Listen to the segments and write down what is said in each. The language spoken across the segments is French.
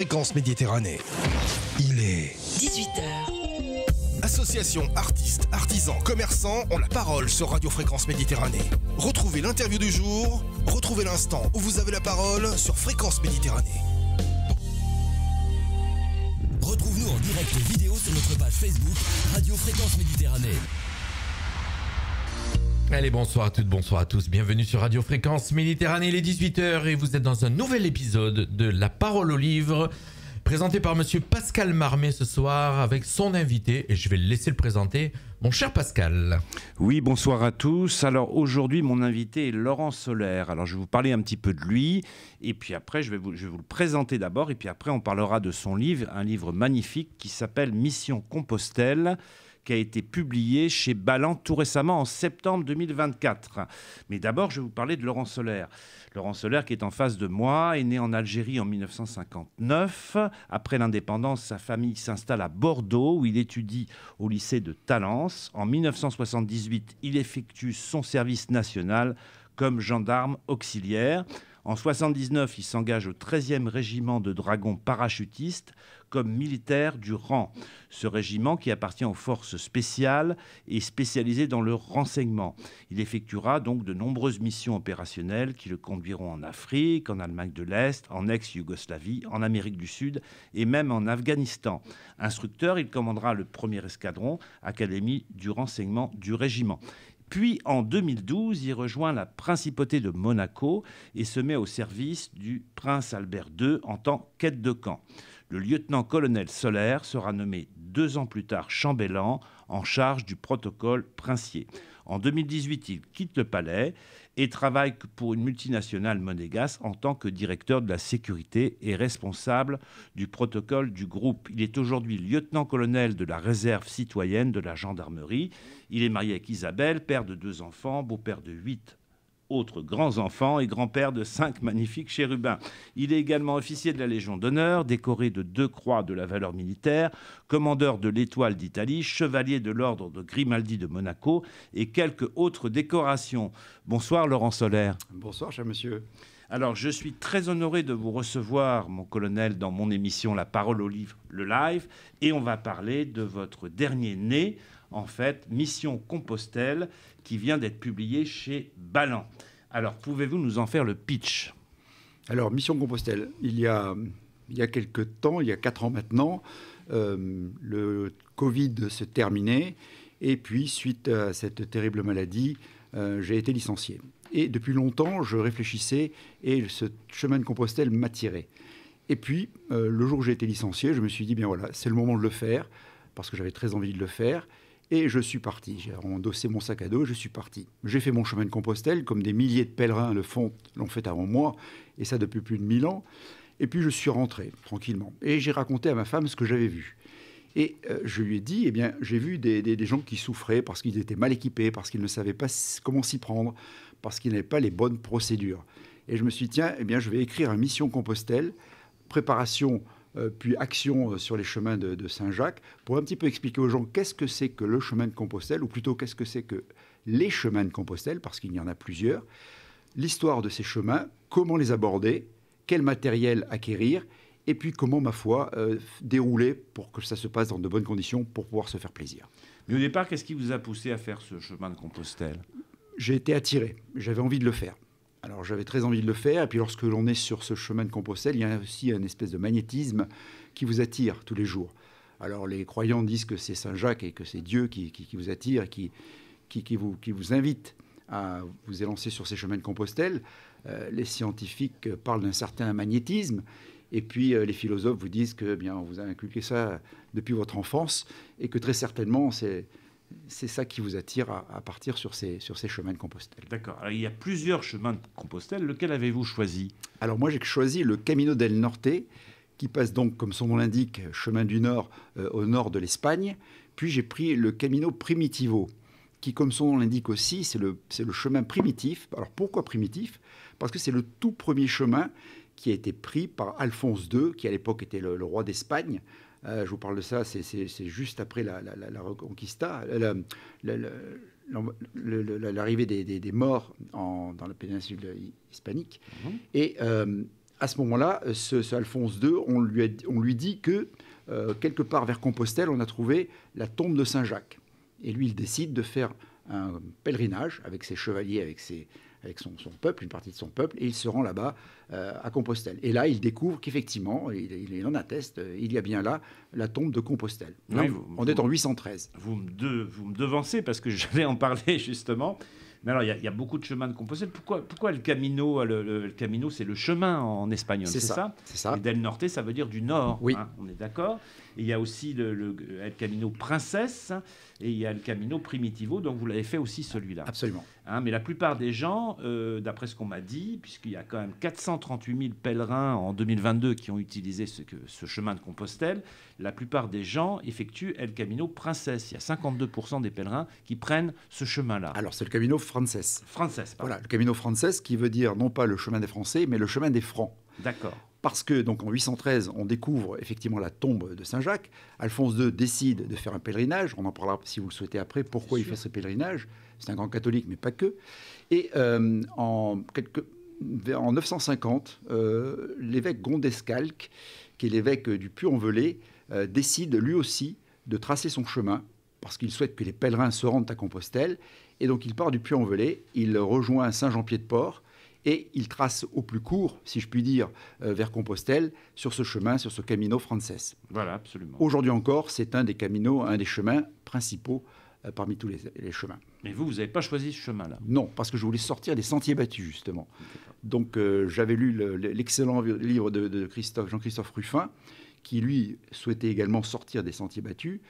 Fréquence Méditerranée. Il est 18h. Associations, artistes, artisans, commerçants ont la parole sur Radio Fréquence Méditerranée. Retrouvez l'interview du jour, retrouvez l'instant où vous avez la parole sur Fréquence Méditerranée. Retrouve-nous en direct vidéo sur notre page Facebook Radio Fréquence Méditerranée. Allez, bonsoir à toutes, bonsoir à tous. Bienvenue sur Radio Fréquence Méditerranée, il est 18h et vous êtes dans un nouvel épisode de La Parole au Livre, présenté par monsieur Pascal Marmet ce soir avec son invité, et je vais le laisser le présenter, mon cher Pascal. Oui, bonsoir à tous. Alors aujourd'hui, mon invité est Laurent Solaire. Alors je vais vous parler un petit peu de lui, et puis après je vais vous le présenter d'abord, et puis après on parlera de son livre, un livre magnifique qui s'appelle Mission Compostelle, qui a été publié chez Ballant tout récemment en septembre 2024. Mais d'abord, je vais vous parler de Laurent Solaire. Laurent Solaire, qui est en face de moi, est né en Algérie en 1959. Après l'indépendance, sa famille s'installe à Bordeaux, où il étudie au lycée de Talence. En 1978, il effectue son service national comme gendarme auxiliaire. En 1979, il s'engage au 13e régiment de dragons parachutistes comme militaire du rang. Ce régiment, qui appartient aux forces spéciales, est spécialisé dans le renseignement. Il effectuera donc de nombreuses missions opérationnelles qui le conduiront en Afrique, en Allemagne de l'Est, en ex-Yougoslavie, en Amérique du Sud et même en Afghanistan. Instructeur, il commandera le 1er escadron, académie du renseignement du régiment. Puis, en 2012, il rejoint la principauté de Monaco et se met au service du prince Albert II en tant qu'aide de camp. Le lieutenant-colonel Solaire sera nommé 2 ans plus tard chambellan en charge du protocole princier. En 2018, il quitte le palais et travaille pour une multinationale monégasque en tant que directeur de la sécurité et responsable du protocole du groupe. Il est aujourd'hui lieutenant-colonel de la réserve citoyenne de la gendarmerie. Il est marié avec Isabelle, père de 2 enfants, beau-père de 8 autres grands-enfants et grand-père de 5 magnifiques chérubins. Il est également officier de la Légion d'honneur, décoré de 2 croix de la valeur militaire, commandeur de l'Étoile d'Italie, chevalier de l'ordre de Grimaldi de Monaco et quelques autres décorations. Bonsoir Laurent Solaire. Bonsoir cher monsieur. Alors, je suis très honoré de vous recevoir, mon colonel, dans mon émission La Parole au Livre, le live, et on va parler de votre dernier né, en fait, Mission Compostelle, qui vient d'être publié chez Ballant. Alors, pouvez-vous nous en faire le pitch ? Alors, Mission Compostelle, il y a quelques temps, il y a 4 ans maintenant, le Covid se terminait, et puis, suite à cette terrible maladie, j'ai été licencié. Et depuis longtemps, je réfléchissais, et ce chemin de Compostelle m'attirait. Et puis, le jour où j'ai été licencié, je me suis dit, bien voilà, c'est le moment de le faire, parce que j'avais très envie de le faire. Et je suis parti. J'ai endossé mon sac à dos et je suis parti. J'ai fait mon chemin de Compostelle, comme des milliers de pèlerins l'ont fait avant moi, et ça depuis plus de 1000 ans. Et puis je suis rentré, tranquillement. Et j'ai raconté à ma femme ce que j'avais vu. Et je lui ai dit, eh bien, j'ai vu des gens qui souffraient parce qu'ils étaient mal équipés, parce qu'ils ne savaient pas comment s'y prendre, parce qu'ils n'avaient pas les bonnes procédures. Et je me suis dit, tiens, eh bien, je vais écrire un Mission Compostelle, préparation puis action sur les chemins de Saint-Jacques, pour un petit peu expliquer aux gens qu'est-ce que c'est que le chemin de Compostelle, ou plutôt qu'est-ce que c'est que les chemins de Compostelle, parce qu'il y en a plusieurs, l'histoire de ces chemins, comment les aborder, quel matériel acquérir, et puis comment, ma foi, dérouler pour que ça se passe dans de bonnes conditions pour pouvoir se faire plaisir. Mais au départ, qu'est-ce qui vous a poussé à faire ce chemin de Compostelle ? J'ai été attiré, j'avais envie de le faire. Alors j'avais très envie de le faire, et puis lorsque l'on est sur ce chemin de Compostelle, il y a aussi une espèce de magnétisme qui vous attire tous les jours. Alors les croyants disent que c'est Saint-Jacques et que c'est Dieu qui vous attire, et qui vous invite à vous élancer sur ces chemins de Compostelle. Les scientifiques parlent d'un certain magnétisme, et puis les philosophes vous disent que bien, on vous a inculqué ça depuis votre enfance, et que très certainement c'est ça qui vous attire à partir sur ces chemins de Compostelle. D'accord. Alors, il y a plusieurs chemins de Compostelle. Lequel avez-vous choisi ? Alors moi, j'ai choisi le Camino del Norte, qui passe donc, comme son nom l'indique, chemin du Nord, au nord de l'Espagne. Puis j'ai pris le Camino Primitivo, qui, comme son nom l'indique aussi, c'est le chemin primitif. Alors pourquoi primitif ? Parce que c'est le tout premier chemin qui a été pris par Alphonse II, qui à l'époque était le roi d'Espagne. Je vous parle de ça, c'est juste après la Reconquista, l'arrivée des morts dans la péninsule hispanique. Et à ce moment-là, ce Alphonse II, on lui dit que quelque part vers Compostelle, on a trouvé la tombe de Saint-Jacques. Et lui, il décide de faire un pèlerinage avec ses chevaliers, avec son peuple, une partie de son peuple, et il se rend là-bas à Compostelle. Et là, il découvre qu'effectivement, il en atteste, il y a bien là la tombe de Compostelle. Là, Oui, on est en 813. Vous me devancez parce que j'allais en parler justement. Mais alors, il y a beaucoup de chemins de Compostelle. Pourquoi le Camino, le Camino, c'est le chemin en espagnol, c'est ça? C'est ça. Et Del Norte, ça veut dire du nord. Oui. Hein, on est d'accord. Et il y a aussi le El Camino Princesse et il y a le Camino Primitivo. Donc, vous l'avez fait aussi celui-là. Absolument. Hein, mais la plupart des gens, d'après ce qu'on m'a dit, puisqu'il y a quand même 438 000 pèlerins en 2022 qui ont utilisé ce chemin de Compostelle, la plupart des gens effectuent El Camino Princesse. Il y a 52% des pèlerins qui prennent ce chemin-là. Alors, c'est le Camino Frances. Frances, pardon. Voilà, le Camino Frances qui veut dire non pas le chemin des Français, mais le chemin des Francs. D'accord. Parce que donc en 813, on découvre effectivement la tombe de Saint-Jacques. Alphonse II décide de faire un pèlerinage. On en parlera si vous le souhaitez après. Pourquoi il fait ce pèlerinage? C'est un grand catholique, mais pas que. Et en 950, l'évêque Gondescalc, qui est l'évêque du Puy-en-Velay, décide lui aussi de tracer son chemin parce qu'il souhaite que les pèlerins se rendent à Compostelle. Et donc il part du Puy-en-Velay, il rejoint Saint-Jean-Pied-de-Port. Et il trace au plus court, si je puis dire, vers Compostelle, sur ce chemin, sur ce Camino Frances. Voilà, absolument. Aujourd'hui encore, c'est un des caminos, un des chemins principaux parmi tous les chemins. Mais vous n'avez pas choisi ce chemin-là? Non, parce que je voulais sortir des sentiers battus, justement. Donc j'avais lu l'excellent livre de Jean-Christophe Ruffin, qui lui souhaitait également sortir des sentiers battus.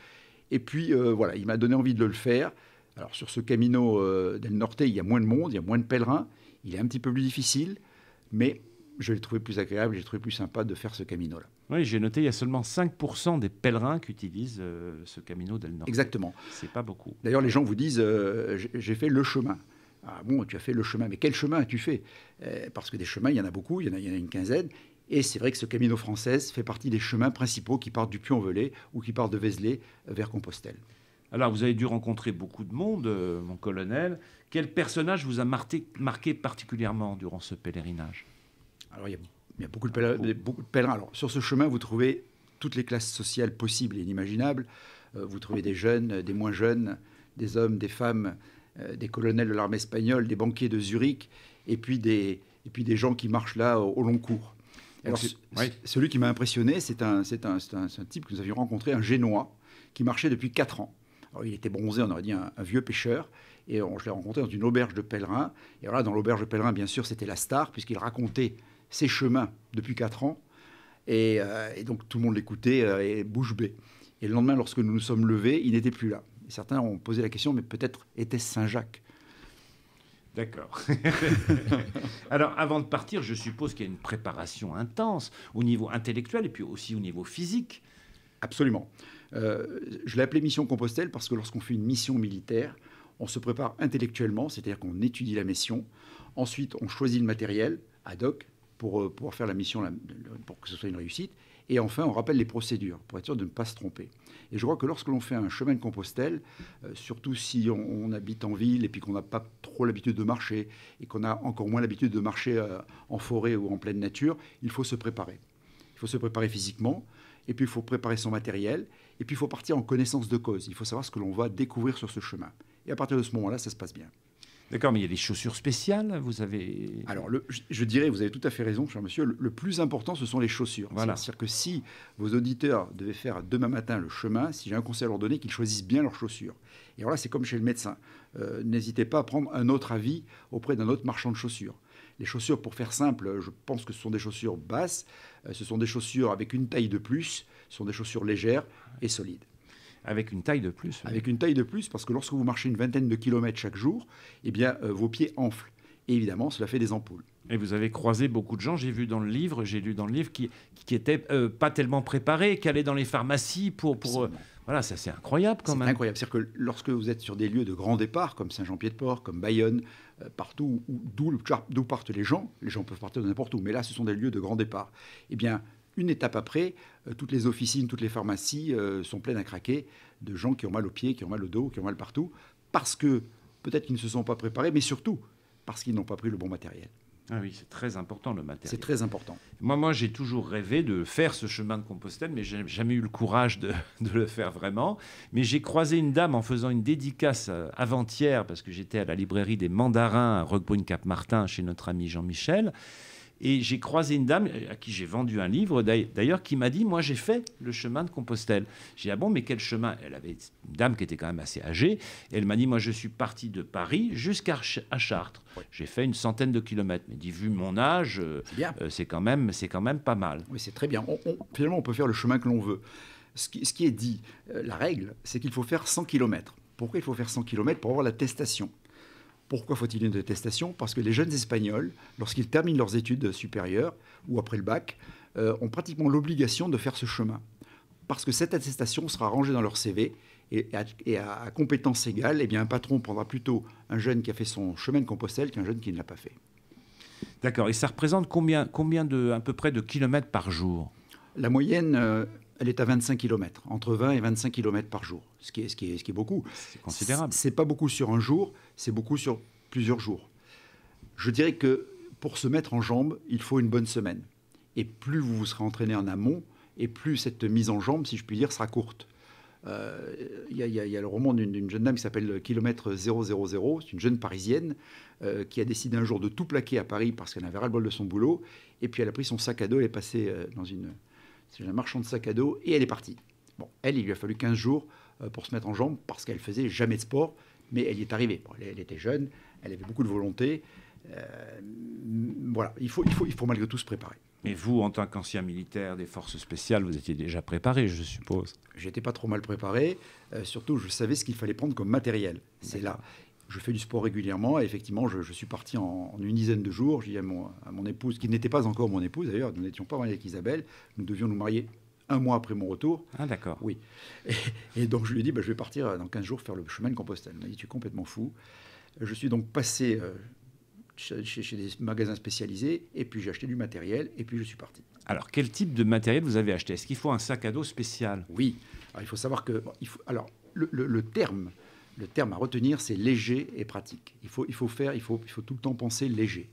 Et puis voilà, il m'a donné envie de le faire. Alors sur ce Camino del Norte, il y a moins de monde, il y a moins de pèlerins. Il est un petit peu plus difficile, mais je l'ai trouvé plus agréable, j'ai trouvé plus sympa de faire ce Camino-là. Oui, j'ai noté, il y a seulement 5% des pèlerins qui utilisent ce Camino del Norte. Exactement. C'est pas beaucoup. D'ailleurs, les gens vous disent j'ai fait le chemin. Ah bon, tu as fait le chemin, mais quel chemin as-tu fait? Parce que des chemins, il y en a beaucoup, il y en a une quinzaine. Et c'est vrai que ce Camino Frances fait partie des chemins principaux qui partent du Puy-en-Velay ou qui partent de Vézelay vers Compostelle. Alors, vous avez dû rencontrer beaucoup de monde, mon colonel. Quel personnage vous a marqué particulièrement durant ce pèlerinage? Alors, il y a beaucoup de pèlerins. Alors, sur ce chemin, vous trouvez toutes les classes sociales possibles et inimaginables. Vous trouvez des jeunes, des moins jeunes, des hommes, des femmes, des colonels de l'armée espagnole, des banquiers de Zurich, et puis des gens qui marchent là au long cours. Alors, celui qui m'a impressionné, c'est un type que nous avions rencontré, un Génois, qui marchait depuis 4 ans. Alors, il était bronzé, on aurait dit un vieux pêcheur. Et je l'ai rencontré dans une auberge de pèlerins. Et voilà, dans l'auberge de pèlerins, bien sûr, c'était la star, puisqu'il racontait ses chemins depuis 4 ans. Et donc, tout le monde l'écoutait bouche bée. Et le lendemain, lorsque nous nous sommes levés, il n'était plus là. Et certains ont posé la question, mais peut-être était-ce Saint-Jacques? D'accord. Alors, avant de partir, je suppose qu'il y a une préparation intense au niveau intellectuel et puis aussi au niveau physique. Absolument. Je l'ai appelé mission Compostelle parce que lorsqu'on fait une mission militaire, on se prépare intellectuellement, c'est-à-dire qu'on étudie la mission. Ensuite, on choisit le matériel ad hoc pour pouvoir faire la mission, pour que ce soit une réussite. Et enfin, on rappelle les procédures pour être sûr de ne pas se tromper. Et je crois que lorsque l'on fait un chemin de Compostelle, surtout si on habite en ville et puis qu'on n'a pas trop l'habitude de marcher et qu'on a encore moins l'habitude de marcher en forêt ou en pleine nature, il faut se préparer. Il faut se préparer physiquement, et puis il faut préparer son matériel, et puis il faut partir en connaissance de cause. Il faut savoir ce que l'on va découvrir sur ce chemin. Et à partir de ce moment-là, ça se passe bien. D'accord, mais il y a des chaussures spéciales, vous avez... Alors, je dirais, vous avez tout à fait raison, cher monsieur, le plus important, ce sont les chaussures. Voilà. C'est-à-dire que si vos auditeurs devaient faire demain matin le chemin, si j'ai un conseil à leur donner, qu'ils choisissent bien leurs chaussures. Et alors là, c'est comme chez le médecin. N'hésitez pas à prendre un autre avis auprès d'un autre marchand de chaussures. Les chaussures, pour faire simple, je pense que ce sont des chaussures basses, ce sont des chaussures avec une taille de plus, ce sont des chaussures légères et solides. Avec une taille de plus. Oui. Avec une taille de plus, parce que lorsque vous marchez une vingtaine de kilomètres chaque jour, eh bien, vos pieds enflent. Et évidemment, cela fait des ampoules. Et vous avez croisé beaucoup de gens, j'ai lu dans le livre, qui étaient pas tellement préparés, qui allaient dans les pharmacies pour voilà, ça c'est incroyable quand même. C'est incroyable. C'est-à-dire que lorsque vous êtes sur des lieux de grand départ, comme Saint-Jean-Pied-de-Port, comme Bayonne, partout d'où partent les gens peuvent partir de n'importe où, mais là, ce sont des lieux de grand départ. Eh bien, une étape après, toutes les officines, toutes les pharmacies sont pleines à craquer de gens qui ont mal aux pieds, qui ont mal au dos, qui ont mal partout, parce que peut-être qu'ils ne se sont pas préparés, mais surtout parce qu'ils n'ont pas pris le bon matériel. Ah oui, c'est très important le matériel. C'est très important. Moi, j'ai toujours rêvé de faire ce chemin de Compostelle, mais j'ai jamais eu le courage de le faire vraiment. Mais j'ai croisé une dame en faisant une dédicace avant-hier, parce que j'étais à la librairie des Mandarins à Roquebrune-Cap-Martin chez notre ami Jean-Michel. Et j'ai croisé une dame à qui j'ai vendu un livre, d'ailleurs, qui m'a dit, moi j'ai fait le chemin de Compostelle. J'ai dit, ah bon, mais quel chemin? Elle avait une dame qui était quand même assez âgée. Et elle m'a dit, moi je suis parti de Paris jusqu'à Chartres. J'ai fait une centaine de kilomètres. Mais dit, vu mon âge, c'est quand même pas mal. Oui, c'est très bien. Finalement, on peut faire le chemin que l'on veut. Ce qui est dit, la règle, c'est qu'il faut faire 100 km. Pourquoi il faut faire 100 km? Pour avoir l'attestation. Pourquoi faut-il une attestation? Parce que les jeunes Espagnols, lorsqu'ils terminent leurs études supérieures ou après le bac, ont pratiquement l'obligation de faire ce chemin. Parce que cette attestation sera rangée dans leur CV et à compétence égale, eh bien, un patron prendra plutôt un jeune qui a fait son chemin de Compostelle qu'un jeune qui ne l'a pas fait. D'accord. Et ça représente combien à peu près de kilomètres par jour? La moyenne, elle est à 25 km, entre 20 et 25 km par jour, ce qui est beaucoup. C'est considérable. C'est pas beaucoup sur un jour, c'est beaucoup sur plusieurs jours. Je dirais que pour se mettre en jambes, il faut une bonne semaine. Et plus vous vous serez entraîné en amont, et plus cette mise en jambes, si je puis dire, sera courte. Il y a le roman d'une jeune dame qui s'appelle Kilomètre 000. C'est une jeune parisienne qui a décidé un jour de tout plaquer à Paris parce qu'elle avait ras-le-bol de son boulot. Et puis elle a pris son sac à dos, elle est passée c'est un marchand de sac à dos, et elle est partie. Bon, il lui a fallu 15 jours pour se mettre en jambes, parce qu'elle faisait jamais de sport, mais elle y est arrivée. Bon, elle était jeune, elle avait beaucoup de volonté. Voilà, il faut malgré tout se préparer. Mais vous, en tant qu'ancien militaire des forces spéciales, vous étiez déjà préparé, je suppose. J'étais pas trop mal préparé. Surtout, je savais ce qu'il fallait prendre comme matériel. C'est là. Je fais du sport régulièrement et effectivement, je suis parti en une dizaine de jours. J'ai dit à mon épouse, qui n'était pas encore mon épouse d'ailleurs, nous n'étions pas mariés avec Isabelle, nous devions nous marier un mois après mon retour. Ah d'accord. Oui. Et donc je lui ai dit, je vais partir dans 15 jours faire le chemin de Compostelle. Elle m'a dit, tu es complètement fou. Je suis donc passé chez des magasins spécialisés et puis j'ai acheté du matériel et puis je suis parti. Alors quel type de matériel vous avez acheté? Est-ce qu'il faut un sac à dos spécial? Oui. Alors, il faut savoir que le terme à retenir, c'est léger et pratique. Il faut tout le temps penser léger.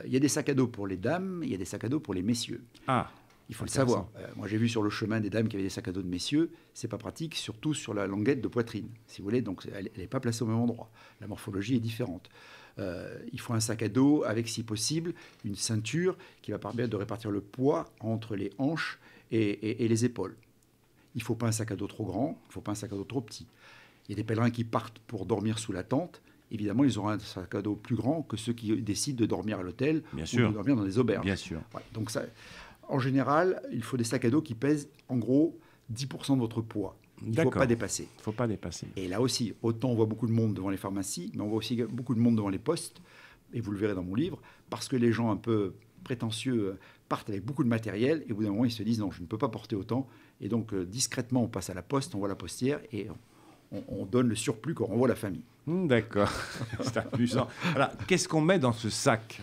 Il y a des sacs à dos pour les dames, il y a des sacs à dos pour les messieurs. Ah, il faut le savoir. Moi, j'ai vu sur le chemin des dames qui avaient des sacs à dos de messieurs. C'est pas pratique, surtout sur la languette de poitrine, si vous voulez. Donc, elle n'est pas placée au même endroit. La morphologie est différente. Il faut un sac à dos avec, si possible, une ceinture qui va permettre de répartir le poids entre les hanches et les épaules. Il ne faut pas un sac à dos trop grand, il ne faut pas un sac à dos trop petit. Il y a des pèlerins qui partent pour dormir sous la tente. Évidemment, ils auront un sac à dos plus grand que ceux qui décident de dormir à l'hôtel ou de dormir dans des auberges. Bien sûr. Ouais, donc ça, en général, il faut des sacs à dos qui pèsent en gros 10% de votre poids. Il ne faut pas dépasser. Il ne faut pas dépasser. Et là aussi, autant on voit beaucoup de monde devant les pharmacies, mais on voit aussi beaucoup de monde devant les postes, et vous le verrez dans mon livre, parce que les gens un peu prétentieux partent avec beaucoup de matériel, et au bout d'un moment, ils se disent non, je ne peux pas porter autant. Et donc, discrètement, on passe à la poste, on voit la postière, et on donne le surplus qu'on renvoie à la famille. D'accord, c'est amusant. Alors, qu'est-ce qu'on met dans ce sac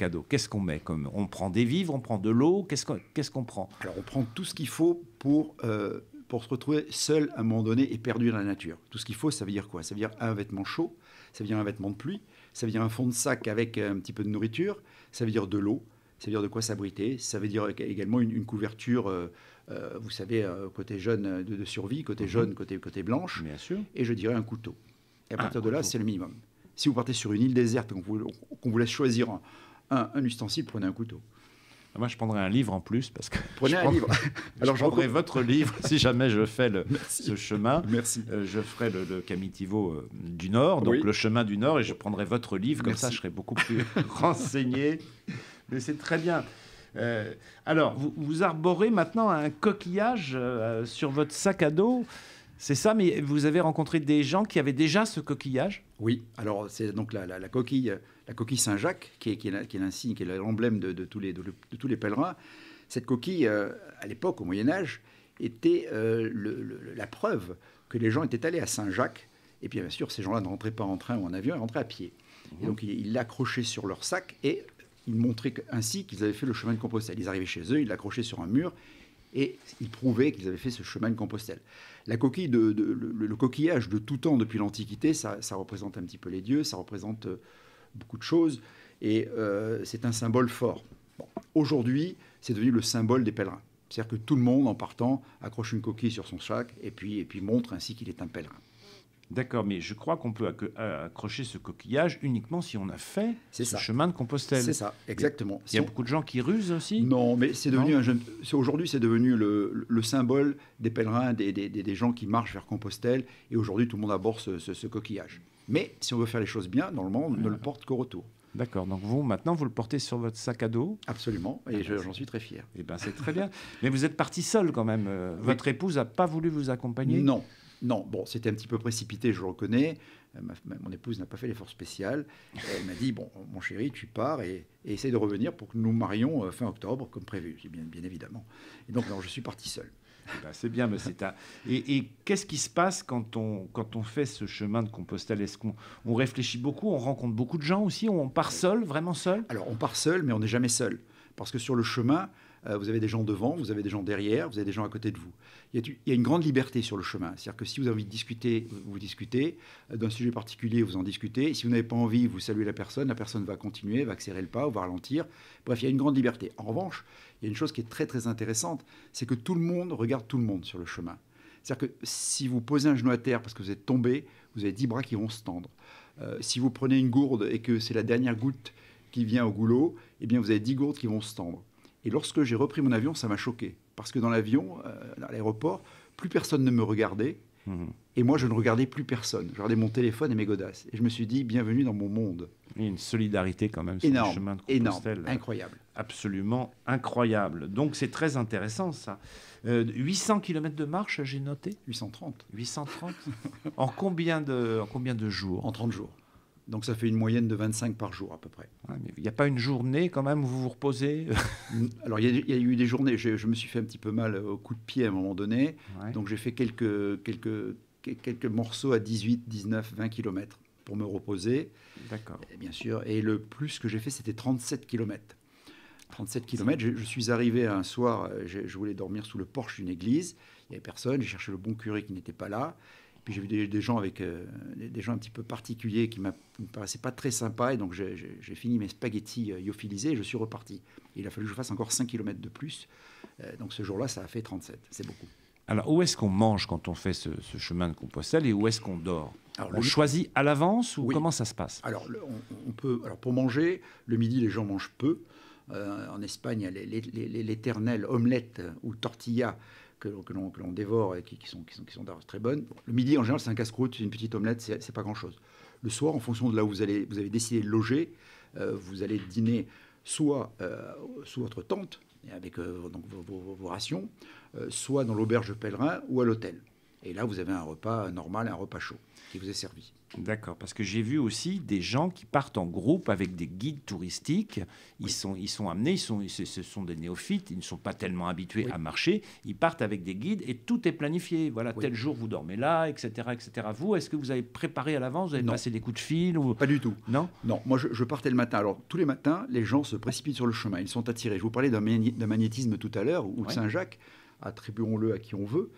à dos? Qu'est-ce qu'on met on prend des vivres, on prend de l'eau, qu'est-ce qu'on prend? Alors, on prend tout ce qu'il faut pour se retrouver seul à un moment donné et perdu dans la nature. Tout ce qu'il faut, ça veut dire quoi? Ça veut dire un vêtement chaud, ça veut dire un vêtement de pluie, ça veut dire un fond de sac avec un petit peu de nourriture, ça veut dire de l'eau, ça veut dire de quoi s'abriter, ça veut dire également une couverture, vous savez, côté jaune de survie, côté jaune, côté blanche. Bien sûr. Et je dirais un couteau. Et à partir de là, c'est le minimum. Si vous partez sur une île déserte, qu'on vous laisse choisir un ustensile, prenez un couteau. Moi, je prendrais un livre en plus parce que prenez un livre. Alors, je prendrai votre livre si jamais je fais ce chemin. Merci. Je ferai le Camitivo du Nord, donc le chemin du Nord, et je prendrai votre livre. Comme ça, je serai beaucoup plus renseigné. Mais c'est très bien. Alors, vous arborez maintenant un coquillage sur votre sac à dos. C'est ça, mais vous avez rencontré des gens qui avaient déjà ce coquillage? Oui, alors c'est donc la coquille Saint-Jacques, qui est l'insigne, qui est l'emblème de tous les pèlerins. Cette coquille, à l'époque, au Moyen-Âge, était la preuve que les gens étaient allés à Saint-Jacques. Et puis, bien sûr, ces gens-là ne rentraient pas en train ou en avion, ils rentraient à pied. Et donc, ils l'accrochaient sur leur sac et ils montraient ainsi qu'ils avaient fait le chemin de Compostelle. Ils arrivaient chez eux, ils l'accrochaient sur un mur et ils prouvaient qu'ils avaient fait ce chemin de Compostelle. La coquille, le coquillage de tout temps depuis l'Antiquité, ça représente un petit peu les dieux, ça représente beaucoup de choses. Et c'est un symbole fort. Bon. Aujourd'hui, c'est devenu le symbole des pèlerins. C'est-à-dire que tout le monde, en partant, accroche une coquille sur son sac et puis montre ainsi qu'il est un pèlerin. D'accord, mais je crois qu'on peut accrocher ce coquillage uniquement si on a fait ce chemin de Compostelle. C'est ça, exactement. Il y a beaucoup de gens qui rusent aussi. Non, mais c'est devenu aujourd'hui, c'est devenu le symbole des pèlerins, des gens qui marchent vers Compostelle. Et aujourd'hui, tout le monde aborde ce coquillage. Mais si on veut faire les choses bien, normalement, on ne le porte qu'au retour. D'accord, donc maintenant, vous le portez sur votre sac à dos. Absolument, et j'en suis très fier. Eh ben, c'est très bien. Mais vous êtes parti seul quand même. Votre épouse n'a pas voulu vous accompagner? Non. Non, bon, c'était un petit peu précipité, je le reconnais. Mon épouse n'a pas fait l'effort spécial. Elle m'a dit, bon, mon chéri, tu pars et essaye de revenir pour que nous marions fin octobre, comme prévu, bien évidemment. Et donc, non, je suis parti seul. Eh ben, c'est bien, mais et qu'est-ce qui se passe quand on fait ce chemin de Compostelle? Est-ce qu'on réfléchit beaucoup? On rencontre beaucoup de gens aussi? On part seul, vraiment seul? Alors, on part seul, mais on n'est jamais seul. Parce que sur le chemin, vous avez des gens devant, vous avez des gens derrière, vous avez des gens à côté de vous. Il y a une grande liberté sur le chemin. C'est-à-dire que si vous avez envie de discuter, vous discutez. D'un sujet particulier, vous en discutez. Et si vous n'avez pas envie, vous saluez la personne va continuer, va accélérer le pas ou va ralentir. Bref, il y a une grande liberté. En revanche, il y a une chose qui est très très intéressante, c'est que tout le monde regarde tout le monde sur le chemin. C'est-à-dire que si vous posez un genou à terre parce que vous êtes tombé, vous avez 10 bras qui vont se tendre. Si vous prenez une gourde et que c'est la dernière goutte qui vient au goulot, eh bien vous avez 10 gourdes qui vont se tendre. Et lorsque j'ai repris mon avion, ça m'a choqué. Parce que dans l'avion, à l'aéroport, plus personne ne me regardait. Et moi, je ne regardais plus personne. Je regardais mon téléphone et mes godasses. Et je me suis dit, bienvenue dans mon monde. Il y a une solidarité quand même sur le chemin de Compostelle. Énorme, incroyable. Absolument incroyable. Donc c'est très intéressant ça. 800 km de marche, j'ai noté. 830. 830 en combien de jours? En 30 jours. Donc ça fait une moyenne de 25 par jour à peu près. Ouais, mais il n'y a pas une journée quand même où vous vous reposez? Alors il y a eu des journées, je me suis fait un petit peu mal au coup de pied à un moment donné. Ouais. Donc j'ai fait quelques morceaux à 18, 19, 20 km pour me reposer. D'accord. Et bien sûr. Et le plus que j'ai fait, c'était 37 km. 37 km. Je suis arrivé un soir, je voulais dormir sous le porche d'une église. Il n'y avait personne. J'ai cherché le bon curé qui n'était pas là. Puis j'ai vu des gens avec des gens un petit peu particuliers qui ne me paraissaient pas très sympas. Et donc j'ai fini mes spaghettis lyophilisés et je suis reparti. Et il a fallu que je fasse encore 5 km de plus. Donc ce jour-là, ça a fait 37. C'est beaucoup. Alors où est-ce qu'on mange quand on fait ce chemin de Compostelle et où est-ce qu'on dort? Alors, on choisit à l'avance ou comment ça se passe? Alors pour manger, le midi, les gens mangent peu. En Espagne, il y a l'éternelle omelette ou tortilla que l'on dévore et qui sont très bonnes. Bon, le midi, en général, c'est un casse-croûte, c'est une petite omelette, c'est pas grand-chose. Le soir, en fonction de là où vous avez décidé de loger, vous allez dîner soit sous votre tente, avec donc vos rations, soit dans l'auberge de pèlerin ou à l'hôtel. Et là, vous avez un repas normal, un repas chaud qui vous est servi. D'accord, parce que j'ai vu aussi des gens qui partent en groupe avec des guides touristiques. Ils sont amenés, ce sont des néophytes, ils ne sont pas tellement habitués à marcher. Ils partent avec des guides et tout est planifié. Voilà, tel jour vous dormez là, etc., etc. Vous, est-ce que vous avez préparé à l'avance? Vous avez passé des coups de fil ou... Pas du tout. Non. Non, moi je partais le matin. Alors tous les matins, les gens se précipitent sur le chemin. Ils sont attirés. Je vous parlais d'un magnétisme tout à l'heure ou de Saint-Jacques. Attribuons-le à qui on veut.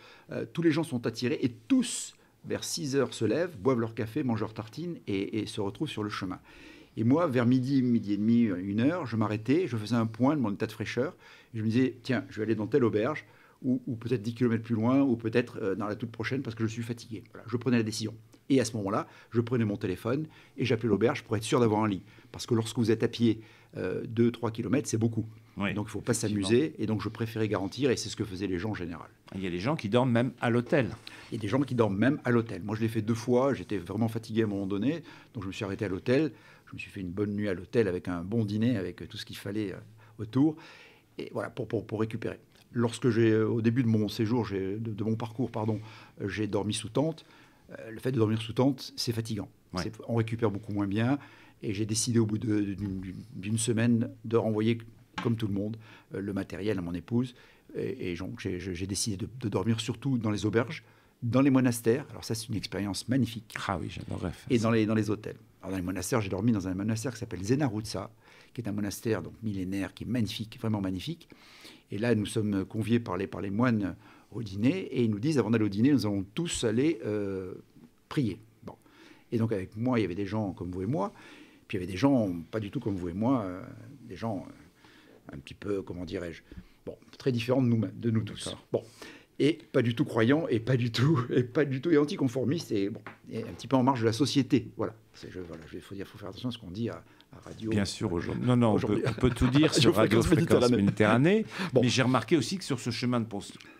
Tous les gens sont attirés et tous, vers 6 heures, se lèvent, boivent leur café, mangent leur tartine et se retrouvent sur le chemin. Et moi, vers midi et demi, 1 heure, je m'arrêtais, je faisais un point de mon état de fraîcheur. Et je me disais, tiens, je vais aller dans telle auberge, ou peut-être 10 km plus loin, ou peut-être dans la toute prochaine, parce que je suis fatigué. Voilà, je prenais la décision. Et à ce moment-là, je prenais mon téléphone et j'appelais l'auberge pour être sûr d'avoir un lit. Parce que lorsque vous êtes à pied 2-3 km, c'est beaucoup. Oui, donc il ne faut pas s'amuser. Et donc je préférais garantir, et c'est ce que faisaient les gens en général. Il y a des gens qui dorment même à l'hôtel. Il y a des gens qui dorment même à l'hôtel. Moi, je l'ai fait 2 fois. J'étais vraiment fatigué à un moment donné. Donc je me suis arrêté à l'hôtel. Je me suis fait une bonne nuit à l'hôtel avec un bon dîner, avec tout ce qu'il fallait autour. Et voilà, pour récupérer. Lorsque au début de mon séjour, de mon parcours, j'ai dormi sous tente. Le fait de dormir sous tente, c'est fatigant. Ouais. On récupère beaucoup moins bien. Et j'ai décidé au bout d'une semaine de renvoyer, comme tout le monde, le matériel à mon épouse. Et donc j'ai décidé de dormir surtout dans les auberges, dans les monastères. Alors ça, c'est une expérience magnifique. Ah oui, j'adorerais faire ça. Et dans les hôtels. Alors dans les monastères, j'ai dormi dans un monastère qui s'appelle Zenarutsa, qui est un monastère donc millénaire, qui est magnifique, vraiment magnifique. Et là, nous sommes conviés par les moines au dîner, et ils nous disent, avant d'aller au dîner, nous allons tous aller prier. Bon. Et donc avec moi, il y avait des gens comme vous et moi, Puis il y avait des gens, pas du tout comme vous et moi, des gens un petit peu, comment dirais-je, bon, très différents de nous tous. Bon. Et pas du tout croyants, et pas du tout et anticonformistes, et un petit peu en marge de la société. Voilà. Il faut faire attention à ce qu'on dit à Radio. Bien sûr, aujourd'hui. Non, on peut tout dire sur Radio Fréquence Méditerranée. Bon. Mais j'ai remarqué aussi que sur ce chemin de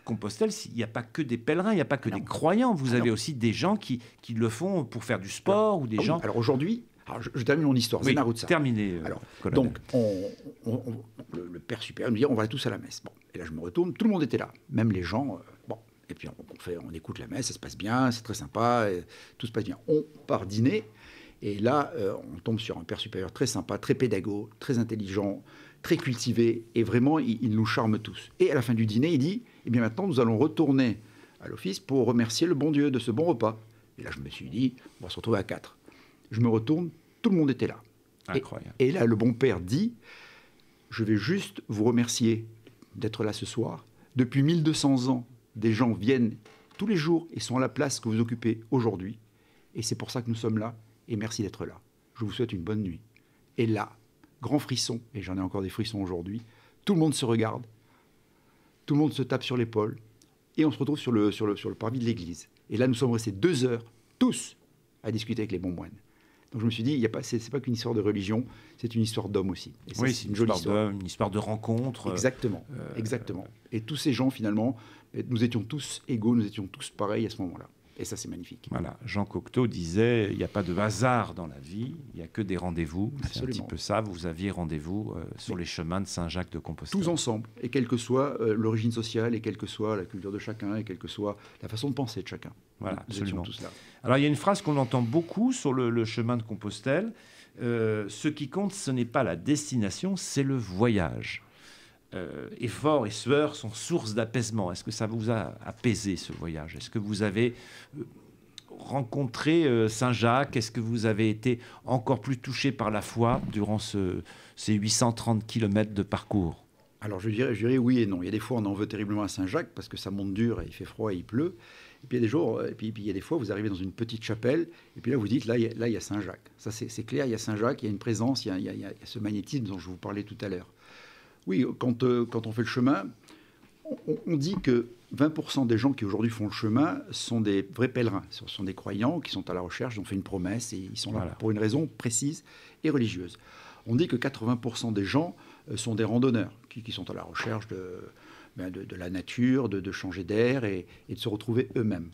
Compostelle, il n'y a pas que des pèlerins, il n'y a pas que des croyants. Vous avez aussi des gens qui le font pour faire du sport, ou des gens. Alors aujourd'hui, je termine mon histoire. Oui, Zenarutsa. Terminé. Donc, le père supérieur nous dit on va aller tous à la messe. Bon, et là je me retourne, tout le monde était là, même les gens. Et puis on écoute la messe, ça se passe bien, c'est très sympa, tout se passe bien. On part dîner. Et là, on tombe sur un père supérieur très sympa, très pédagogue, très intelligent, très cultivé. Et vraiment, il nous charme tous. Et à la fin du dîner, il dit, eh bien maintenant, nous allons retourner à l'office pour remercier le bon Dieu de ce bon repas. Et là, je me suis dit, on va se retrouver à 4. Je me retourne, tout le monde était là. Incroyable. Et là, le bon père dit, je vais juste vous remercier d'être là ce soir. Depuis 1200 ans, des gens viennent tous les jours et sont à la place que vous occupez aujourd'hui. Et c'est pour ça que nous sommes là. Et merci d'être là. Je vous souhaite une bonne nuit. Et là, grand frisson, et j'en ai encore des frissons aujourd'hui, tout le monde se regarde, tout le monde se tape sur l'épaule, et on se retrouve sur le parvis de l'église. Et là, nous sommes restés 2 heures, tous, à discuter avec les bons moines. Donc je me suis dit, c'est pas qu'une histoire de religion, c'est une histoire d'homme aussi. Et ça, oui, c'est une jolie histoire. Une histoire de rencontre. Exactement, exactement. Et tous ces gens, finalement, nous étions tous égaux, nous étions tous pareils à ce moment-là. Et ça, c'est magnifique. Voilà. Jean Cocteau disait, il n'y a pas de hasard dans la vie, il n'y a que des rendez-vous. C'est un petit peu ça, vous aviez rendez-vous sur les chemins de Saint-Jacques de Compostelle. Tous ensemble, et quelle que soit l'origine sociale, et quelle que soit la culture de chacun, et quelle que soit la façon de penser de chacun. Voilà, nous absolument. étions tous là. Alors, il y a une phrase qu'on entend beaucoup sur le chemin de Compostelle. Ce qui compte, ce n'est pas la destination, c'est le voyage. Efforts et sueurs sont source d'apaisement. Est-ce que ça vous a apaisé, ce voyage? Est-ce que vous avez rencontré Saint-Jacques? Est-ce que vous avez été encore plus touché par la foi durant ces 830 km de parcours? Alors je dirais oui et non. Il y a des fois on en veut terriblement à Saint-Jacques parce que ça monte dur et il fait froid et il pleut. Et puis il y a des jours, et puis il y a des fois vous arrivez dans une petite chapelle et puis là vous dites là il y a Saint-Jacques. Ça c'est clair, il y a Saint-Jacques, il y a une présence, il y a ce magnétisme dont je vous parlais tout à l'heure. Oui, quand on fait le chemin, on dit que 20% des gens qui aujourd'hui font le chemin sont des vrais pèlerins, ce sont des croyants qui sont à la recherche, ils ont fait une promesse et ils sont là pour une raison précise et religieuse. On dit que 80% des gens sont des randonneurs qui sont à la recherche de la nature, de changer d'air et de se retrouver eux-mêmes.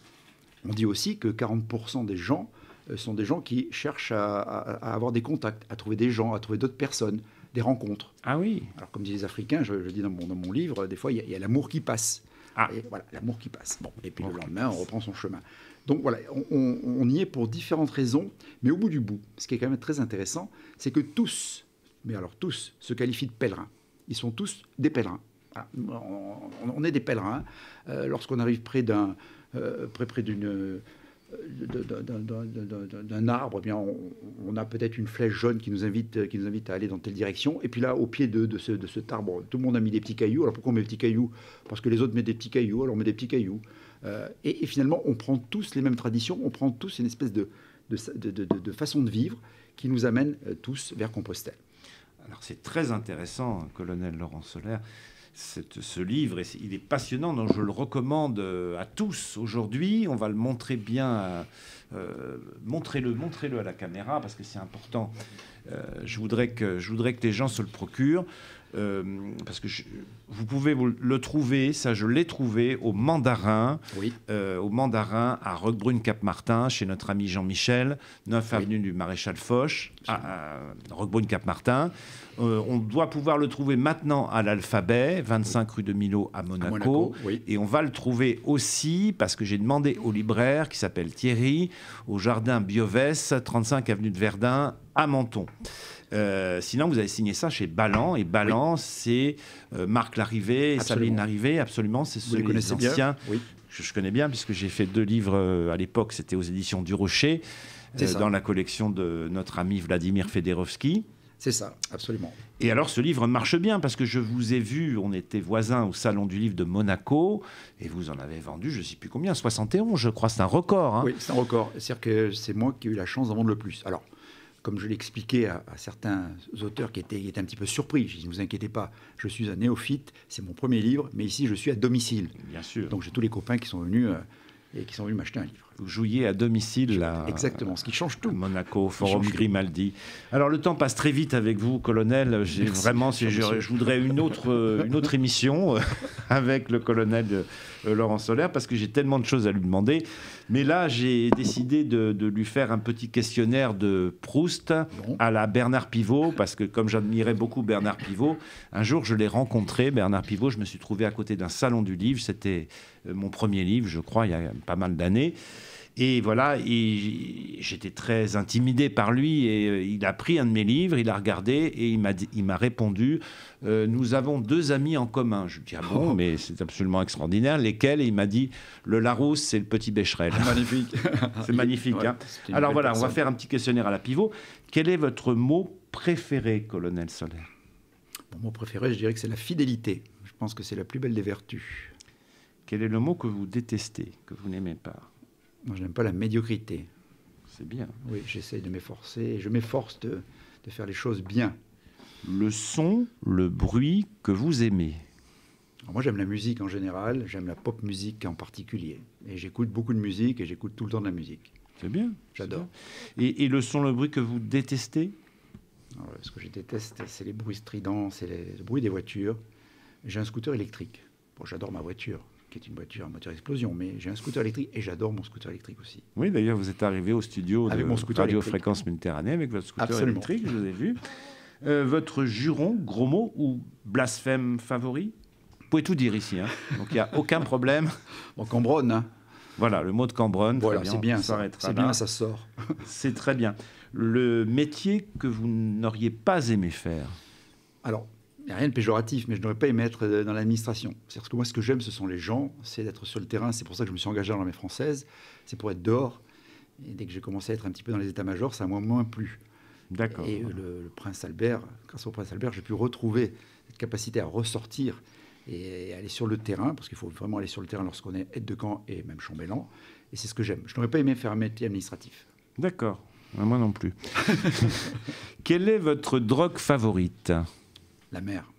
On dit aussi que 40% des gens sont des gens qui cherchent à avoir des contacts, à trouver des gens, à trouver d'autres personnes, des rencontres. Ah oui. Alors comme disent les Africains, je dis dans mon livre, des fois il y a l'amour qui passe. Ah. Et voilà, l'amour qui passe. Bon, et puis le lendemain, on reprend son chemin. Donc voilà, on y est pour différentes raisons, mais au bout du bout, ce qui est quand même très intéressant, c'est que tous, mais alors tous, se qualifient de pèlerins. Ils sont tous des pèlerins. Voilà. On est des pèlerins. Lorsqu'on arrive près d'un arbre, eh bien, on a peut-être une flèche jaune qui nous invite à aller dans telle direction. Et puis là, au pied de cet arbre, tout le monde a mis des petits cailloux. Alors pourquoi on met des petits cailloux? Parce que les autres mettent des petits cailloux, alors on met des petits cailloux. Et finalement, on prend tous les mêmes traditions, on prend tous une espèce de façon de vivre qui nous amène tous vers Compostelle. Alors c'est très intéressant, colonel Laurent Solaire. Ce livre, il est passionnant, donc je le recommande à tous. Aujourd'hui, on va le montrer bien, montrez-le à la caméra parce que c'est important. Je voudrais que les gens se le procurent parce que vous pouvez le trouver, ça je l'ai trouvé au Mandarin, oui. Au Mandarin à Roquebrune-Cap-Martin chez notre ami Jean-Michel, 9 avenue du Maréchal Foch, à Roquebrune-Cap-Martin. On doit pouvoir le trouver maintenant à l'Alphabet, 25 rue de Millau à Monaco. Oui. Et on va le trouver aussi, parce que j'ai demandé au libraire, qui s'appelle Thierry, au Jardin Biovès, 35 avenue de Verdun, à Menton. Sinon, vous avez signé ça chez Ballan. Et Ballan, c'est Marc Larrivé et Sabine Larrivé. Absolument, c'est ceux les anciens. Oui. Je connais bien, puisque j'ai fait 2 livres à l'époque. C'était aux éditions du Rocher, dans la collection de notre ami Vladimir Federovski. C'est ça, absolument. Et alors, ce livre marche bien parce que je vous ai vu, on était voisins au Salon du Livre de Monaco et vous en avez vendu, je ne sais plus combien, 71, je crois, c'est un record. Hein. Oui, c'est un record. C'est-à-dire que c'est moi qui ai eu la chance d'en vendre le plus. Alors, comme je l'ai expliqué à certains auteurs qui étaient un petit peu surpris. Je dis, ne vous inquiétez pas, je suis un néophyte, c'est mon premier livre, mais ici, je suis à domicile. Bien sûr. Donc, j'ai tous les copains qui sont venus m'acheter un livre. Vous jouiez à domicile Exactement, ce qui change tout. Monaco, Forum Grimaldi. Alors le temps passe très vite avec vous, colonel. Je voudrais une autre émission avec le colonel Laurent Solaire parce que j'ai tellement de choses à lui demander. Mais là, j'ai décidé de lui faire un petit questionnaire de Proust à la Bernard Pivot parce que comme j'admirais beaucoup Bernard Pivot, un jour je l'ai rencontré, Bernard Pivot. Je me suis trouvé à côté d'un salon du livre. C'était mon premier livre, je crois, il y a pas mal d'années. Et voilà, j'étais très intimidé par lui et il a pris un de mes livres, il a regardé et il m'a répondu nous avons 2 amis en commun. Je lui dis ah bon, mais c'est absolument extraordinaire. Lesquels? Et il m'a dit le Larousse et le Petit Becherel. Magnifique. C'est magnifique. Ouais, hein. Alors voilà, on va faire un petit questionnaire à la Pivot. Quel est votre mot préféré, colonel Solaire? Mon mot préféré, je dirais que c'est la fidélité. Je pense que c'est la plus belle des vertus. Quel est le mot que vous détestez, que vous n'aimez pas? Moi, je n'aime pas la médiocrité. C'est bien. Oui, j'essaye de m'efforcer et je m'efforce de faire les choses bien. Le son, le bruit que vous aimez? Alors moi, j'aime la musique en général, j'aime la pop musique en particulier. Et j'écoute beaucoup de musique et j'écoute tout le temps de la musique. C'est bien. J'adore. Et le son, le bruit que vous détestez? Alors, ce que je déteste, c'est les bruits stridents, c'est le bruit des voitures. J'ai un scooter électrique. Bon, j'adore ma voiture, qui est une voiture à moteur explosion, mais j'ai un scooter électrique et j'adore mon scooter électrique aussi. Oui, d'ailleurs, vous êtes arrivé au studio avec mon scooter Radio électrique. Fréquence Méditerranée avec votre scooter Absolument. électrique, je vous ai vu. Votre juron, gros mot ou blasphème favori? Vous pouvez tout dire ici, hein. Donc il n'y a aucun problème. Bon, Cambronne, hein. Voilà, le mot de Cambronne. Voilà, c'est bien ça. C'est bien, ça sort. C'est très bien. Le métier que vous n'auriez pas aimé faire? Alors, il n'y a rien de péjoratif, mais je n'aurais pas aimé être dans l'administration. C'est-à-dire que moi, ce que j'aime, ce sont les gens, c'est d'être sur le terrain. C'est pour ça que je me suis engagé dans l'armée française. C'est pour être dehors. Et dès que j'ai commencé à être un petit peu dans les états-majors, ça m'a moins plu. D'accord. Et le prince Albert, grâce au prince Albert, j'ai pu retrouver cette capacité à ressortir et aller sur le terrain, parce qu'il faut vraiment aller sur le terrain lorsqu'on est aide de camp et même chambellan. Et c'est ce que j'aime. Je n'aurais pas aimé faire un métier administratif. D'accord. Moi non plus. Quelle est votre drogue favorite? La mer.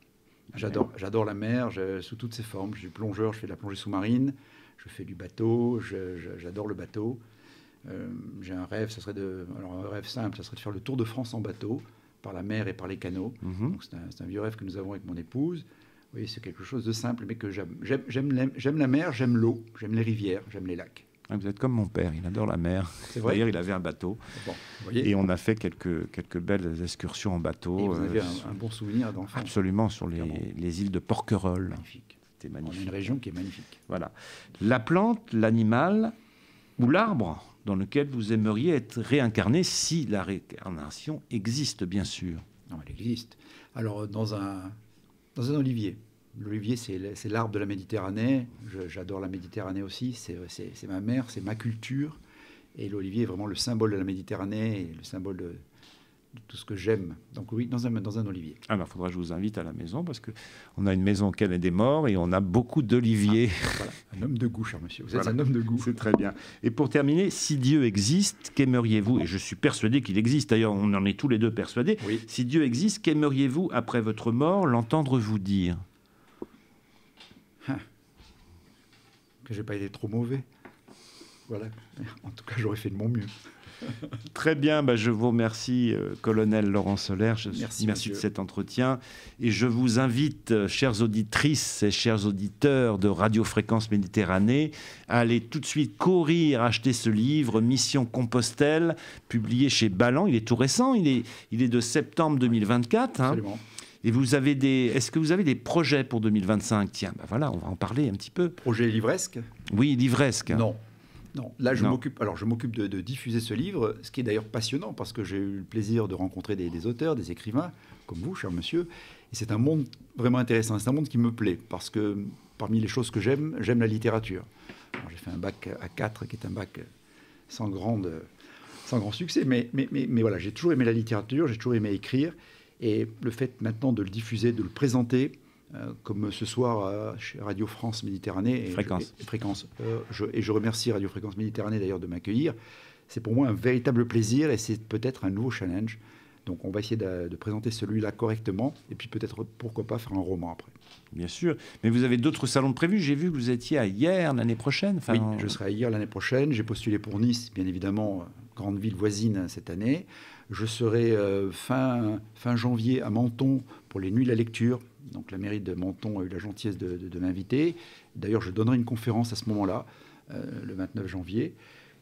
J'adore la mer, sous toutes ses formes. Je suis plongeur, je fais de la plongée sous-marine, je fais du bateau, j'adore le bateau. J'ai un rêve, un rêve simple, ça serait de faire le tour de France en bateau, par la mer et par les canaux. Donc c'est un vieux rêve que nous avons avec mon épouse. Oui, c'est quelque chose de simple, mais que j'aime. J'aime la mer, j'aime l'eau, j'aime les rivières, j'aime les lacs. Vous êtes comme mon père, il adore la mer. C'est vrai. D'ailleurs, il avait un bateau. Bon, vous voyez. Et on a fait quelques belles excursions en bateau. Et vous avez un bon souvenir d'enfance. Absolument, sur les îles de Porquerolles. Magnifique. C'était magnifique. On a une région qui est magnifique. Voilà. La plante, l'animal ou l'arbre dans lequel vous aimeriez être réincarné, si la réincarnation existe, bien sûr. Non, elle existe. Alors, dans un olivier. L'olivier, c'est l'arbre de la Méditerranée. J'adore la Méditerranée aussi. C'est ma mer, c'est ma culture. Et l'olivier est vraiment le symbole de la Méditerranée et le symbole de tout ce que j'aime. Donc oui, dans un olivier. Alors, il faudra que je vous invite à la maison parce qu'on a une maison auquel est des morts et on a beaucoup d'oliviers. Voilà, un homme de goût, cher monsieur. Vous êtes un homme de goût. C'est très bien. Et pour terminer, si Dieu existe, qu'aimeriez-vous? Et je suis persuadé qu'il existe. D'ailleurs, on en est tous les deux persuadés. Oui. Si Dieu existe, qu'aimeriez-vous, après votre mort, l'entendre vous dire? Que je n'ai pas été trop mauvais. Voilà. En tout cas, j'aurais fait de mon mieux. Très bien, je vous remercie, colonel Laurent Solaire. Merci de cet entretien. Et je vous invite, chères auditrices et chers auditeurs de Radio Fréquence Méditerranée, à aller tout de suite courir acheter ce livre, Mission Compostelle, publié chez Ballant. Il est tout récent, il est de septembre 2024. Absolument. Et est-ce que vous avez des projets pour 2025? Tiens, voilà, on va en parler un petit peu. Projet livresque? Oui, livresque. Non. Là, je m'occupe de diffuser ce livre, ce qui est d'ailleurs passionnant, parce que j'ai eu le plaisir de rencontrer des auteurs, des écrivains, comme vous, cher monsieur. Et c'est un monde vraiment intéressant. C'est un monde qui me plaît, parce que parmi les choses que j'aime la littérature. Alors, j'ai fait un bac à 4, qui est un bac sans grand succès. Mais voilà, j'ai toujours aimé la littérature, j'ai toujours aimé écrire. Et le fait maintenant de le diffuser, de le présenter, comme ce soir chez Radio France Méditerranée. Fréquence. Et je remercie Radio Fréquence Méditerranée d'ailleurs de m'accueillir. c'est pour moi un véritable plaisir et c'est peut-être un nouveau challenge. Donc on va essayer de présenter celui-là correctement et puis peut-être, pourquoi pas, faire un roman après. Bien sûr, mais vous avez d'autres salons de prévus. J'ai vu que vous étiez à Hyères l'année prochaine. Oui, je serai à Hyères l'année prochaine. J'ai postulé pour Nice, bien évidemment, grande ville voisine cette année. Je serai fin janvier à Menton pour les Nuits de la lecture. Donc la mairie de Menton a eu la gentillesse de m'inviter. D'ailleurs, je donnerai une conférence à ce moment-là, le 29 janvier.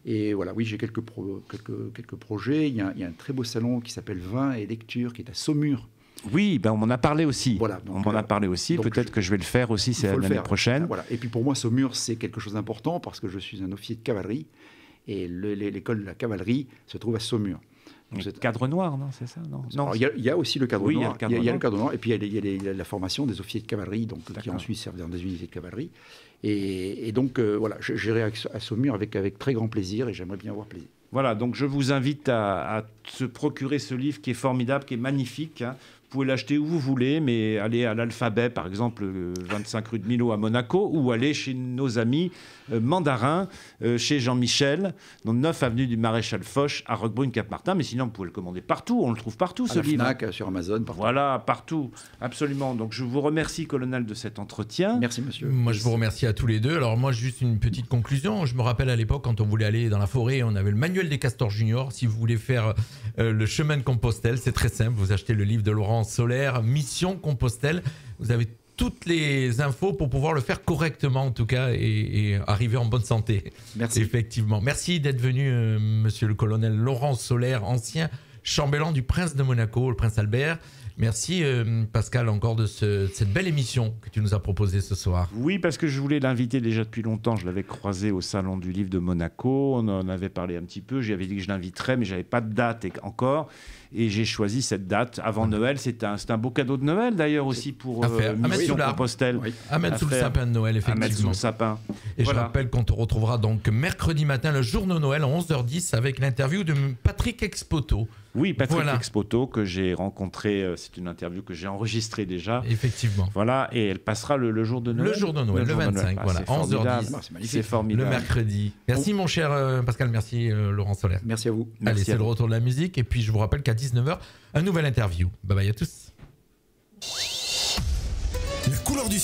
Et voilà, oui, j'ai quelques projets. Il y a un très beau salon qui s'appelle Vin et Lecture, qui est à Saumur. Oui, ben on m'en a parlé aussi. Voilà, on m'en a parlé aussi. Peut-être que je vais le faire aussi l'année prochaine. Voilà. Et puis pour moi, Saumur, c'est quelque chose d'important parce que je suis un officier de cavalerie et l'école de la cavalerie se trouve à Saumur. Le cadre noir, non, c'est ça, non. Alors, il y a aussi le cadre noir. Il y a le cadre noir. Et puis il y a la formation des officiers de cavalerie, donc qui ensuite servent dans des unités de cavalerie. Et donc voilà, j'irai à Saumur avec très grand plaisir et j'aimerais bien avoir plaisir. Voilà, donc je vous invite à se procurer ce livre qui est formidable, qui est magnifique. Hein. Vous pouvez l'acheter où vous voulez, mais allez à l'Alphabet, par exemple, 25 rue de Millau à Monaco, ou allez chez nos amis mandarins, chez Jean-Michel, dans 9 avenue du Maréchal Foch, à Roquebrune-Cap-Martin. Mais sinon, vous pouvez le commander partout, on le trouve partout, ce livre. Fnac, sur Amazon, partout. Voilà, partout, absolument. Donc je vous remercie, colonel, de cet entretien. Merci, monsieur. Moi, je vous remercie à tous les deux. Alors moi, juste une petite conclusion. Je me rappelle à l'époque, quand on voulait aller dans la forêt, on avait le manuel des castors juniors. Si vous voulez faire le chemin de Compostelle, c'est très simple. Vous achetez le livre de Laurent Solaire, Mission Compostelle. Vous avez toutes les infos pour pouvoir le faire correctement, en tout cas, et arriver en bonne santé. Merci. Effectivement. Merci d'être venu, monsieur le colonel Laurent Solaire, ancien chambellan du prince de Monaco, le prince Albert. Merci Pascal encore de cette belle émission que tu nous as proposée ce soir. Oui, parce que je voulais l'inviter déjà depuis longtemps. Je l'avais croisé au Salon du Livre de Monaco. On en avait parlé un petit peu. J'avais dit que je l'inviterais, mais je n'avais pas de date encore. Et j'ai choisi cette date avant Noël. C'est un beau cadeau de Noël d'ailleurs aussi pour Mission Compostelle. Oui. À mettre sous le sapin de Noël, effectivement. À mettre sous le sapin. Et voilà. Je rappelle qu'on te retrouvera donc mercredi matin, le jour de Noël, à 11h10, avec l'interview de Patrick Expoto. Oui, Patrick Expoto, que j'ai rencontré. C'est une interview que j'ai enregistrée déjà. Effectivement. Voilà, et elle passera le jour de Noël. Le jour de Noël, le 25, voilà, 11h10. C'est formidable. Le mercredi. Merci mon cher Pascal, merci Laurent Solaire. Merci à vous. Allez, c'est le retour de la musique. Et puis je vous rappelle qu'à 19h, un nouvel interview. Bye bye à tous. La couleur du ciel.